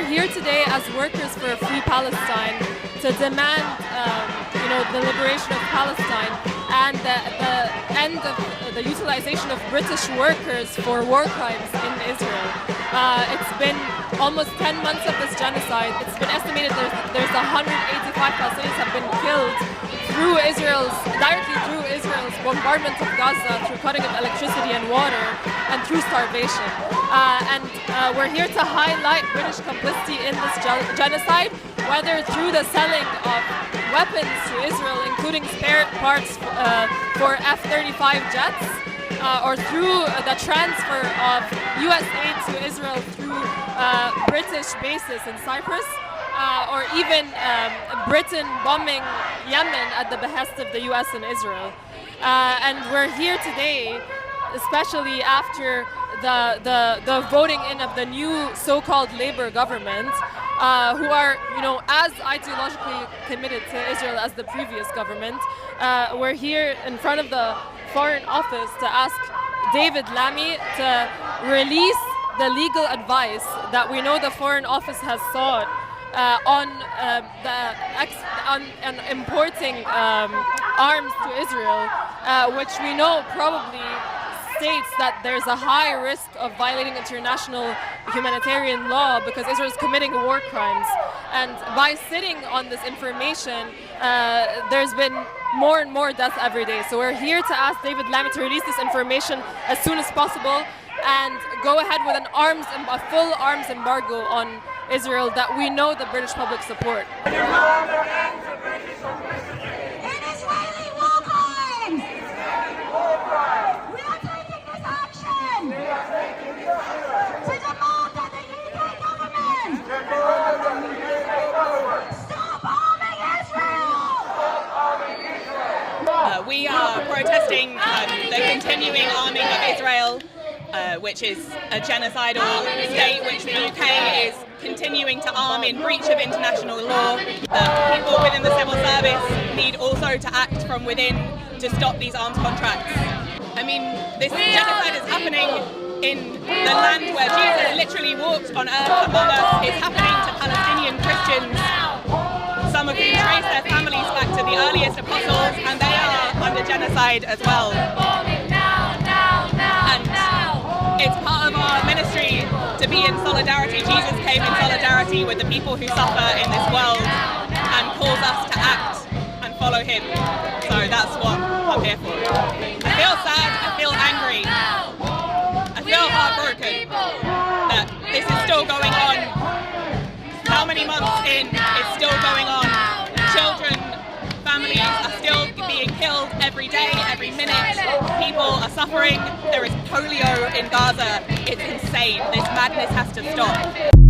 we're here today as workers for a free Palestine to demand, the liberation of Palestine and the end of the utilization of British workers for war crimes in Israel. It's been almost 10 months of this genocide. It's been estimated there's 185 Palestinians have been killed directly through Israel's bombardment of Gaza, through cutting of electricity and water, and through starvation. We're here to highlight British complicity in this genocide, whether through the selling of weapons to Israel, including spare parts for F-35 jets, or through the transfer of US aid to Israel through British bases in Cyprus, or even Britain bombing Yemen at the behest of the US and Israel. And we're here today, especially after the voting in of the new so-called Labour government, who are, as ideologically committed to Israel as the previous government. We're here in front of the Foreign Office to ask David Lammy to release the legal advice that we know the Foreign Office has sought on importing arms to Israel, which we know probably states that there's a high risk of violating international humanitarian law because Israel is committing war crimes. And by sitting on this information, there's been more and more deaths every day. So we're here to ask David Lammy to release this information as soon as possible and go ahead with a full arms embargo on Israel that we know the British public support. We are protesting the continuing arming of Israel, which is a genocidal state which the UK is continuing to arm in breach of international law. People within the civil service need also to act from within to stop these arms contracts. I mean, this genocide is happening in the land where Jesus literally walked on earth among us. It's happening to Palestinian Christians, some of whom trace their families back to the earliest apostles, and they are under genocide as well. And it's part of our ministry to be in solidarity. Jesus came in solidarity with the people who suffer in this world and calls us to act and follow him. So that's what I'm here for. I feel sad, I feel angry, I feel heartbroken that this is still going on. How many months in, it's still going on. Children, families are still being killed every day, every minute. People are suffering. There is polio in Gaza. It's insane. This madness has to stop.